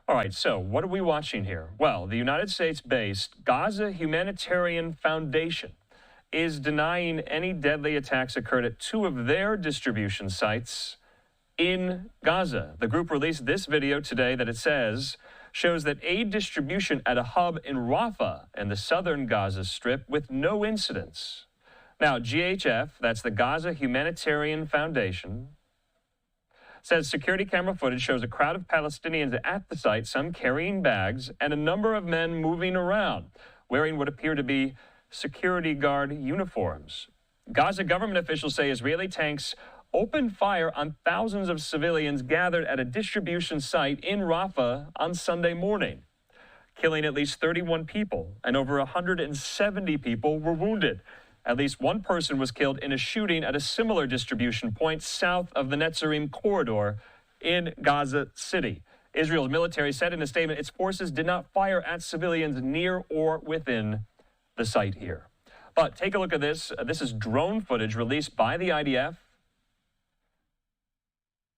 All right, so what are we watching here? Well, the United States-based Gaza Humanitarian Foundation is denying any deadly attacks occurred at two of their distribution sites in Gaza. The group released this video today that it says shows that aid distribution at a hub in Rafah in the southern Gaza Strip with no incidents. Now, GHF, that's the Gaza Humanitarian Foundation, says security camera footage shows a crowd of Palestinians at the site, some carrying bags, and a number of men moving around, wearing what appear to be security guard uniforms. Gaza government officials say Israeli tanks opened fire on thousands of civilians gathered at a distribution site in Rafah on Sunday morning, killing at least 31 people, and over 170 people were wounded. At least one person was killed in a shooting at a similar distribution point south of the Netzarim corridor in Gaza City. Israel's military said in a statement its forces did not fire at civilians near or within the site here. But take a look at this. This is drone footage released by the IDF.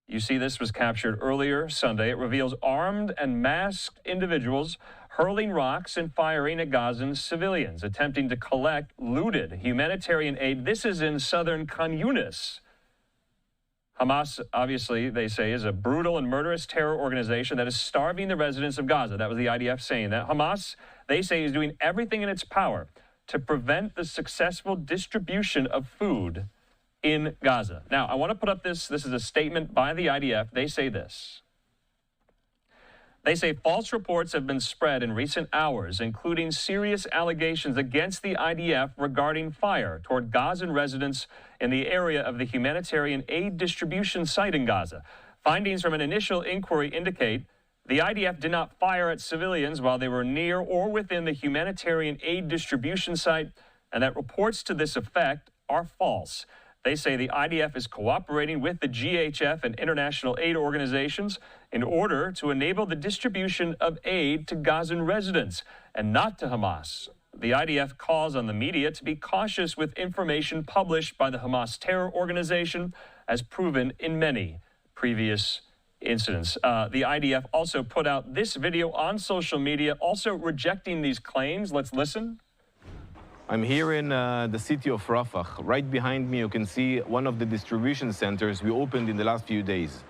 You see this was captured earlier Sunday. It reveals armed and masked individuals hurling rocks and firing at Gazan civilians, attempting to collect looted humanitarian aid. This is in southern Khan Yunis. Hamas, obviously, they say, is a brutal and murderous terror organization that is starving the residents of Gaza. That was the IDF saying that. Hamas, they say, is doing everything in its power to prevent the successful distribution of food in Gaza. Now, I want to put up this. This is a statement by the IDF. They say this. They say false reports have been spread in recent hours, including serious allegations against the IDF regarding fire toward Gazan residents in the area of the humanitarian aid distribution site in Gaza. Findings from an initial inquiry indicate the IDF did not fire at civilians while they were near or within the humanitarian aid distribution site, and that reports to this effect are false. They say the IDF is cooperating with the GHF and international aid organizations in order to enable the distribution of aid to Gazan residents and not to Hamas. The IDF calls on the media to be cautious with information published by the Hamas terror organization, as proven in many previous incidents. The IDF also put out this video on social media, also rejecting these claims. Let's listen. I'm here in the city of Rafah. Right behind me, you can see one of the distribution centers we opened in the last few days.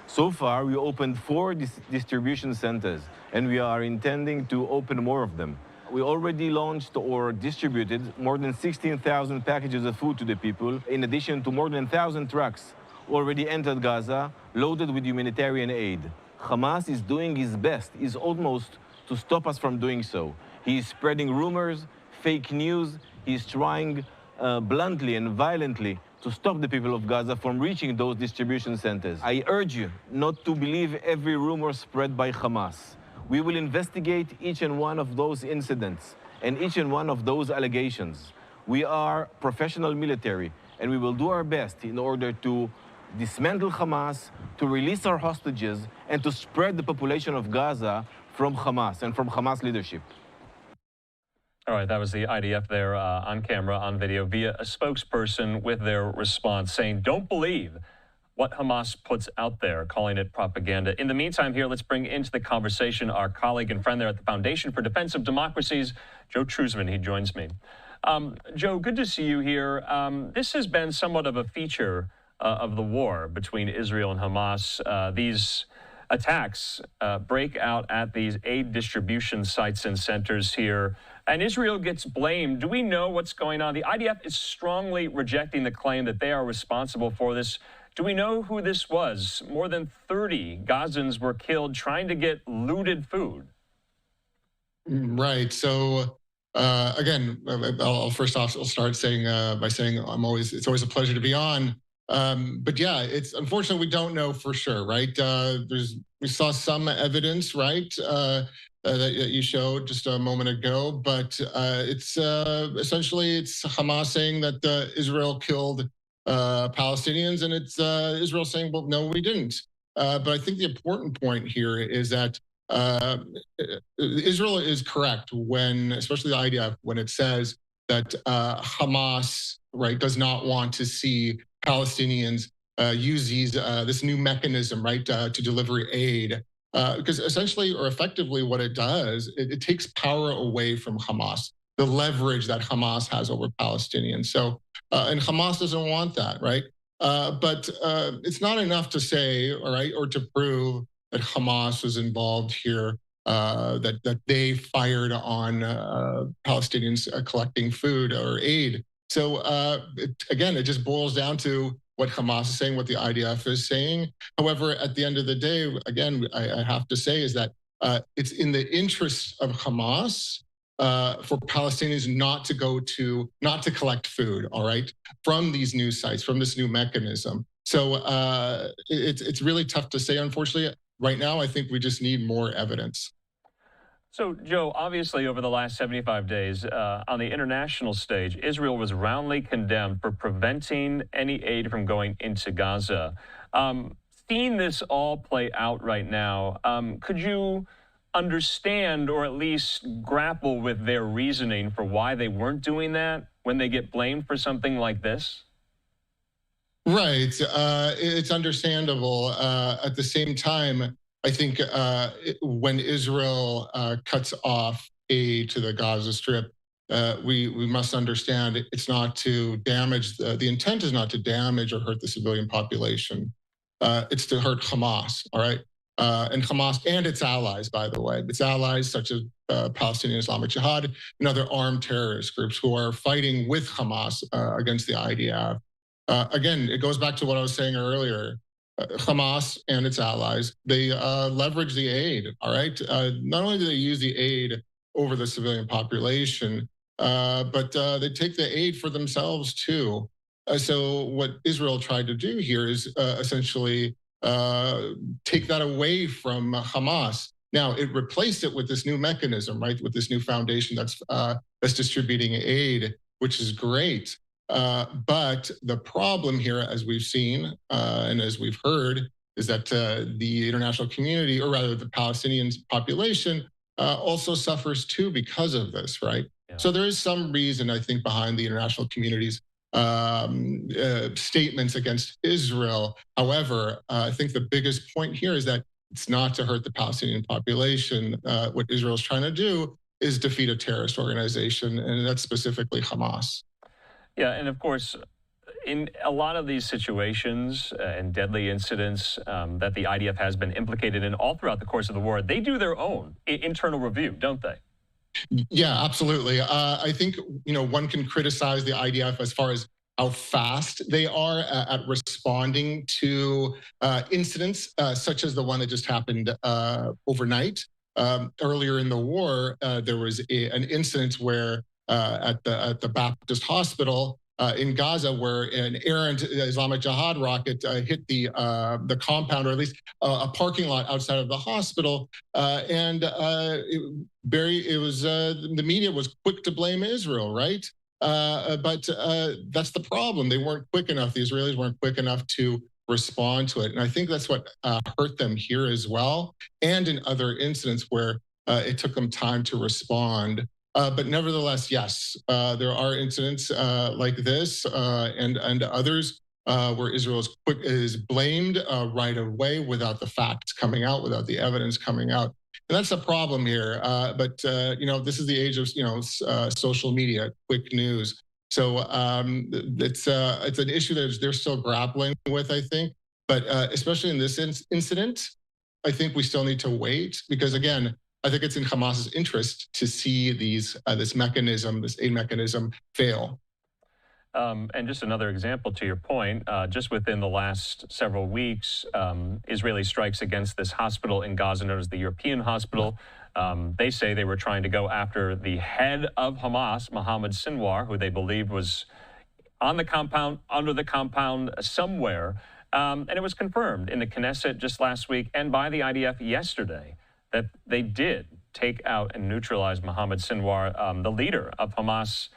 So far, we opened 4 distribution centers, and we are intending to open more of them. We already launched or distributed more than 16,000 packages of food to the people, in addition to more than 1,000 trucks already entered Gaza, loaded with humanitarian aid. Hamas is doing his best, his utmost, to stop us from doing so. He is spreading rumors, fake news. He's trying bluntly and violently to stop the people of Gaza from reaching those distribution centers. I urge you not to believe every rumor spread by Hamas. We will investigate each and one of those incidents and each and one of those allegations. We are professional military, and we will do our best in order to dismantle Hamas, to release our hostages, and to spread the population of Gaza from Hamas and from Hamas leadership. All right, that was the IDF there on camera, on video, via a spokesperson with their response saying, don't believe what Hamas puts out there, calling it propaganda. In the meantime here, let's bring into the conversation our colleague and friend there at the Foundation for Defense of Democracies, Joe Truzman. He joins me. Joe, good to see you here. This has been somewhat of a feature of the war between Israel and Hamas. These attacks break out at these aid distribution sites and centers here, and Israel gets blamed. Do we know what's going on? The IDF is strongly rejecting the claim that they are responsible for this. Do we know who this was? More than 30 Gazans were killed trying to get looted food. Right. So again, I'll first off, I'll start saying by saying it's always a pleasure to be on. But yeah, it's unfortunate we don't know for sure, right? We saw some evidence, right, that you showed just a moment ago, but it's essentially it's Hamas saying that Israel killed Palestinians, and it's Israel saying, well, no, we didn't. But I think the important point here is that Israel is correct when, especially the IDF, when it says that Hamas, right, does not want to see Palestinians use this new mechanism, right, to deliver aid Because essentially or effectively what it does, it takes power away from Hamas, the leverage that Hamas has over Palestinians. So, and Hamas doesn't want that, right? But it's not enough to say, all right, or to prove that Hamas was involved here, that they fired on Palestinians collecting food or aid. So again, it just boils down to what Hamas is saying, what the IDF is saying. However, at the end of the day, again, I have to say is that it's in the interest of Hamas for Palestinians not to collect food, all right, from these news sites, from this new mechanism. So it's really tough to say, unfortunately. Right now, I think we just need more evidence. So, Joe, obviously over the last 75 days, on the international stage, Israel was roundly condemned for preventing any aid from going into Gaza. Seeing this all play out right now, could you understand or at least grapple with their reasoning for why they weren't doing that when they get blamed for something like this? Right. It's understandable. At the same time, I think when Israel cuts off aid to the Gaza Strip, we must understand it's not to damage, the intent is not to damage or hurt the civilian population. It's to hurt Hamas, all right? And Hamas and its allies, by the way. Its allies such as Palestinian Islamic Jihad and other armed terrorist groups who are fighting with Hamas against the IDF. Again, it goes back to what I was saying earlier. Hamas and its allies, they leverage the aid, all right? Not only do they use the aid over the civilian population, but they take the aid for themselves too. So what Israel tried to do here is essentially take that away from Hamas. Now, it replaced it with this new mechanism, right? With this new foundation that's distributing aid, which is great. But the problem here, as we've seen and as we've heard, is that the international community, or rather the Palestinian population, also suffers too because of this, right? Yeah. So there is some reason, I think, behind the international community's statements against Israel. However, I think the biggest point here is that it's not to hurt the Palestinian population. What Israel is trying to do is defeat a terrorist organization, and that's specifically Hamas. Yeah, and of course, in a lot of these situations and deadly incidents that the IDF has been implicated in all throughout the course of the war, they do their own internal review, don't they? Yeah, absolutely. I think, one can criticize the IDF as far as how fast they are at responding to incidents such as the one that just happened overnight. Earlier in the war, there was an incident where at the Baptist hospital in Gaza, where an errant Islamic Jihad rocket hit the compound, or at least a parking lot outside of the hospital, and the media was quick to blame Israel, right? But that's the problem. They weren't quick enough. The Israelis weren't quick enough to respond to it, and I think that's what hurt them here as well, and in other incidents where it took them time to respond. But nevertheless, yes, there are incidents like this and others where Israel is blamed right away without the facts coming out, without the evidence coming out. And that's a problem here. But this is the age of social media, quick news. So it's an issue that they're still grappling with, I think. But especially in this incident, I think we still need to wait because, again, I think it's in Hamas's interest to see this aid mechanism fail. And just another example to your point, just within the last several weeks, Israeli strikes against this hospital in Gaza known as the European Hospital. They say they were trying to go after the head of Hamas, Mohammed Sinwar, who they believe was on the compound, under the compound somewhere. And it was confirmed in the Knesset just last week and by the IDF yesterday that they did take out and neutralize Mohammed Sinwar, the leader of Hamas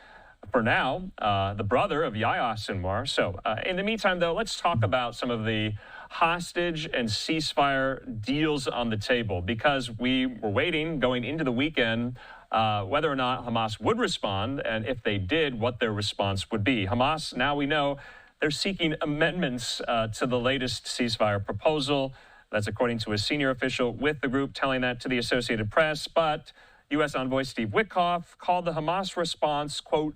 for now, the brother of Yahya Sinwar. So in the meantime, though, let's talk about some of the hostage and ceasefire deals on the table, because we were waiting going into the weekend whether or not Hamas would respond, and if they did, what their response would be. Hamas, now we know, they're seeking amendments to the latest ceasefire proposal. That's according to a senior official with the group telling that to the Associated Press. But U.S. Envoy Steve Witkoff called the Hamas response, quote,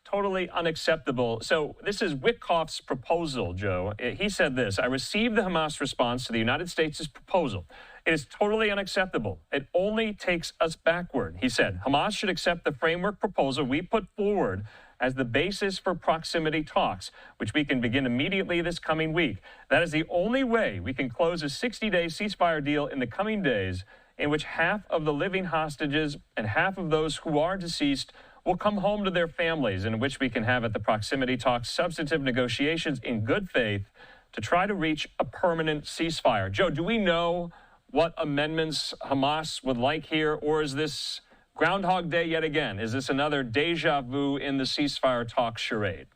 totally unacceptable. So this is Witkoff's proposal, Joe. He said this: I received the Hamas response to the United States' proposal. It is totally unacceptable. It only takes us backward. He said, Hamas should accept the framework proposal we put forward as the basis for proximity talks, which we can begin immediately this coming week. That is the only way we can close a 60-day ceasefire deal in the coming days, in which half of the living hostages and half of those who are deceased will come home to their families, and in which we can have at the proximity talks substantive negotiations in good faith to try to reach a permanent ceasefire. Joe, do we know what amendments Hamas would like here, or is this Groundhog Day yet again? Is this another deja vu in the ceasefire talk charade?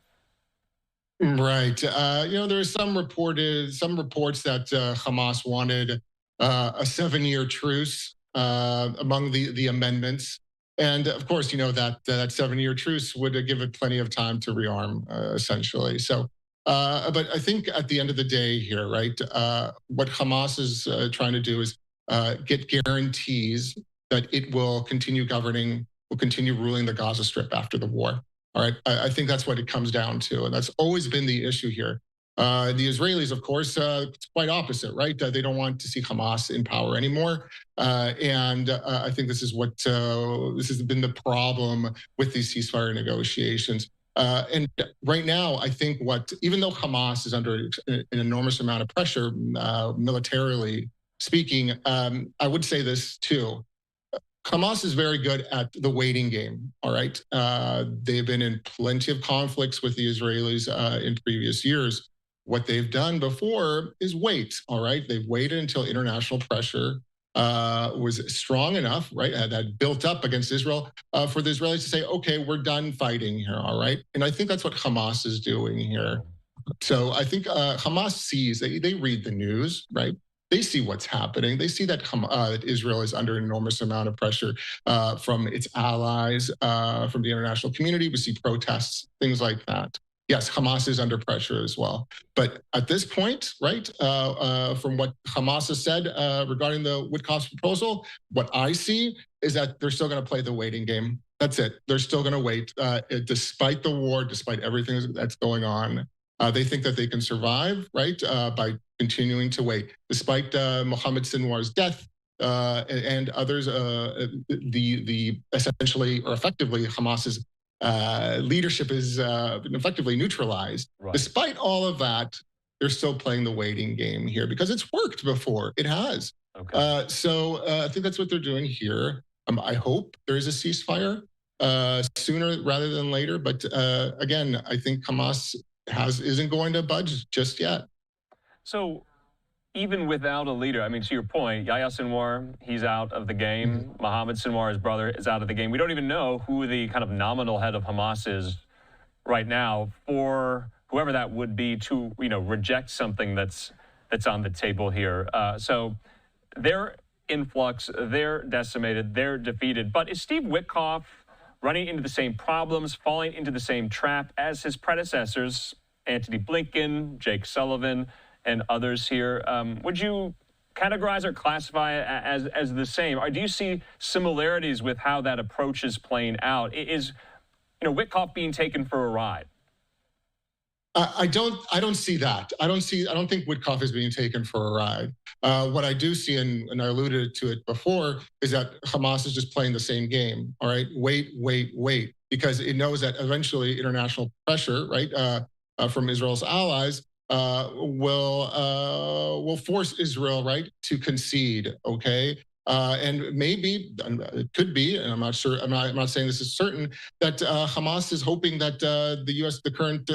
Right. There's some reports that Hamas wanted a 7-year truce among the amendments. And of course, that 7-year truce would give it plenty of time to rearm, essentially. So, but I think at the end of the day here, right, what Hamas is trying to do is get guarantees that it will continue governing, will continue ruling the Gaza Strip after the war. All right. I think that's what it comes down to. And that's always been the issue here. The Israelis, of course, it's quite opposite, right? They don't want to see Hamas in power anymore. And I think this is what this has been the problem with these ceasefire negotiations. And right now, I think even though Hamas is under an enormous amount of pressure, militarily speaking, I would say this too. Hamas is very good at the waiting game, all right? They've been in plenty of conflicts with the Israelis in previous years. What they've done before is wait, all right? They've waited until international pressure was strong enough, right? That built up against Israel for the Israelis to say, okay, we're done fighting here, all right? And I think that's what Hamas is doing here. So I think Hamas sees, they read the news, right? They see what's happening. They see that Israel is under an enormous amount of pressure from its allies, from the international community. We see protests, things like that. Yes, Hamas is under pressure as well. But at this point, right, from what Hamas has said regarding the Witkoff's proposal, what I see is that they're still going to play the waiting game. That's it. They're still going to wait, despite the war, despite everything that's going on. They think that they can survive, right, by continuing to wait. Despite Mohammed Sinwar's death and others, the essentially or effectively Hamas's leadership is effectively neutralized. Right. Despite all of that, they're still playing the waiting game here because it's worked before. It has. Okay. So I think that's what they're doing here. I hope there is a ceasefire sooner rather than later. But again, I think Hamas isn't going to budge just yet. So even without a leader, I mean, to your point, Yahya Sinwar, he's out of the game. Mm-hmm. Mohammed Sinwar, his brother, is out of the game. We don't even know who the kind of nominal head of Hamas is right now for whoever that would be to, reject something that's on the table here. So they're in flux, they're decimated, they're defeated. But is Steve Witkoff running into the same problems, falling into the same trap as his predecessors, Antony Blinken, Jake Sullivan, and others here? Would you categorize or classify it as the same? Or do you see similarities with how that approach is playing out? Is Witkoff being taken for a ride? I don't see that. I don't think Witkoff is being taken for a ride. What I do see, and I alluded to it before, is that Hamas is just playing the same game. All right, wait, because it knows that eventually international pressure, right, from Israel's allies, will force Israel, right, to concede. Okay. And maybe it could be, and I'm not sure. I'm not saying this is certain, that Hamas is hoping that the current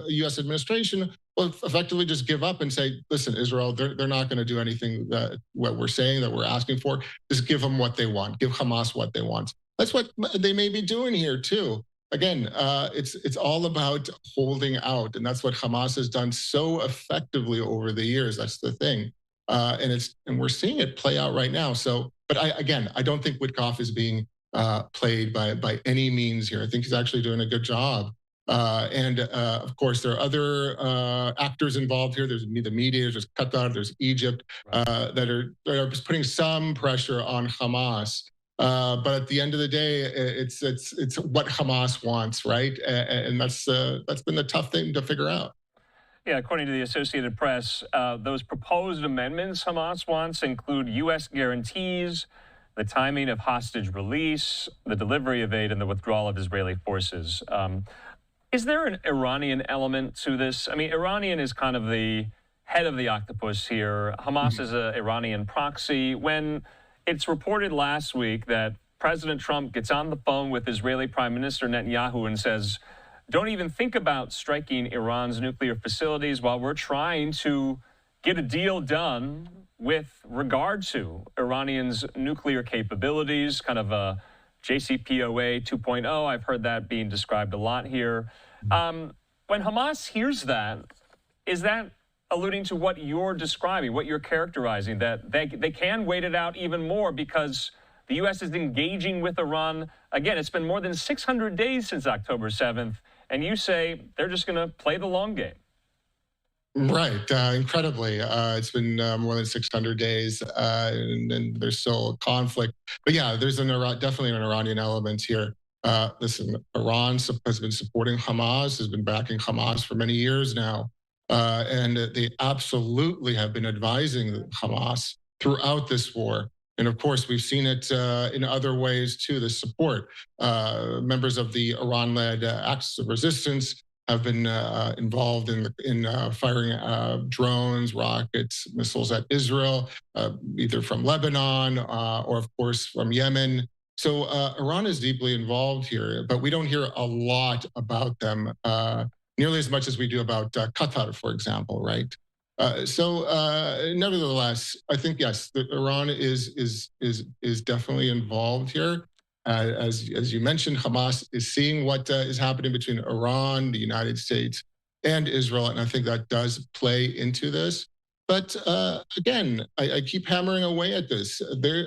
U.S. administration will effectively just give up and say, "Listen, Israel, they're not going to do anything what we're saying that we're asking for. Just give them what they want. Give Hamas what they want." That's what they may be doing here too. Again, it's all about holding out, and that's what Hamas has done so effectively over the years. That's the thing. And we're seeing it play out right now. So, but I don't think Witkoff is being played by any means here. I think he's actually doing a good job Of course, there are other actors involved here. There's the media, there's Qatar, there's Egypt, that are just putting some pressure on Hamas. But at the end of the day, it's what Hamas wants, right? And that's been the tough thing to figure out. Yeah, according to the Associated Press, those proposed amendments Hamas wants include U.S. guarantees, the timing of hostage release, the delivery of aid, and the withdrawal of Israeli forces. Is there an Iranian element to this? I mean, Iranian is kind of the head of the octopus here. Hamas is an Iranian proxy. When it's reported last week that President Trump gets on the phone with Israeli Prime Minister Netanyahu and says, don't even think about striking Iran's nuclear facilities while we're trying to get a deal done with regard to Iranian's nuclear capabilities, kind of a JCPOA 2.0. I've heard that being described a lot here. When Hamas hears that, is that alluding to what you're describing, what you're characterizing, that they can wait it out even more because the U.S. is engaging with Iran? Again, it's been more than 600 days since October 7th, and you say they're just going to play the long game. Right, incredibly. It's been more than 600 days, and there's still a conflict. But yeah, there's definitely an Iranian element here. Listen, Iran has been supporting Hamas, has been backing Hamas for many years now. And they absolutely have been advising Hamas throughout this war. And of course, we've seen it in other ways too, the support. Members of the Iran-led Axis of Resistance have been involved in firing drones, rockets, missiles at Israel, either from Lebanon or, of course, from Yemen. So Iran is deeply involved here, but we don't hear a lot about them, nearly as much as we do about Qatar, for example, right? Nevertheless, I think yes, Iran is definitely involved here. As you mentioned, Hamas is seeing what is happening between Iran, the United States, and Israel, and I think that does play into this. But again, I keep hammering away at this.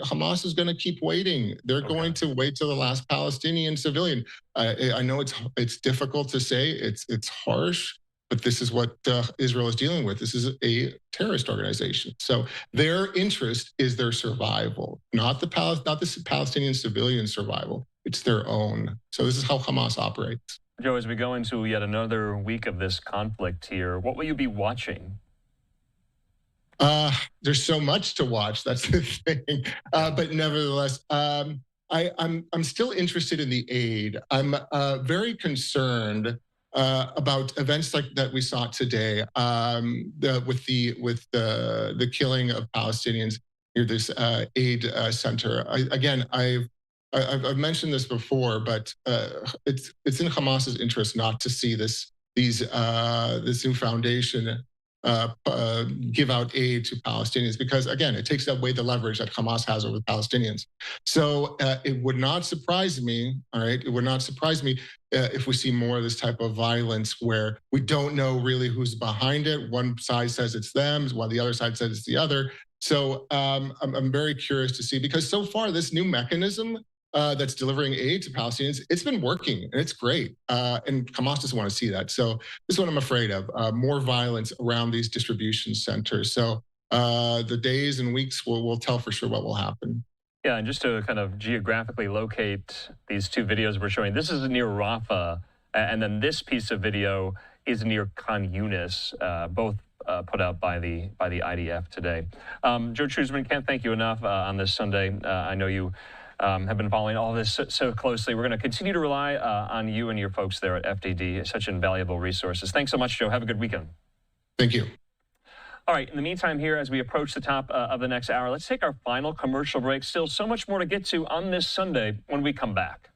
Hamas is going to keep waiting. They're going to wait till the last Palestinian civilian. I know it's difficult to say. It's harsh. But this is what Israel is dealing with. This is a terrorist organization. So their interest is their survival, not the Palestinian civilian survival. It's their own. So this is how Hamas operates. Joe, as we go into yet another week of this conflict here, what will you be watching? There's so much to watch. That's the thing. But nevertheless, I'm still interested in the aid. I'm very concerned about events like that we saw today, with the killing of Palestinians near this aid center. I've mentioned this before, but it's in Hamas's interest not to see this new foundation give out aid to Palestinians, because again, it takes away the leverage that Hamas has over the Palestinians. So it would not surprise me, all right? It would not surprise me if we see more of this type of violence where we don't know really who's behind it. One side says it's them, while the other side says it's the other. So I'm very curious to see, because so far this new mechanism that's delivering aid to Palestinians, it's been working and it's great. And Hamas doesn't want to see that. So this is what I'm afraid of, more violence around these distribution centers. So the days and weeks will tell for sure what will happen. Yeah, and just to kind of geographically locate these two videos we're showing, this is near Rafah, and then this piece of video is near Khan Yunis, both put out by the IDF today. Joe Truzman, can't thank you enough on this Sunday. I know you have been following all this so closely. We're going to continue to rely on you and your folks there at FDD, such invaluable resources. Thanks so much, Joe. Have a good weekend. Thank you. All right, in the meantime here, as we approach the top of the next hour, let's take our final commercial break. Still so much more to get to on this Sunday when we come back.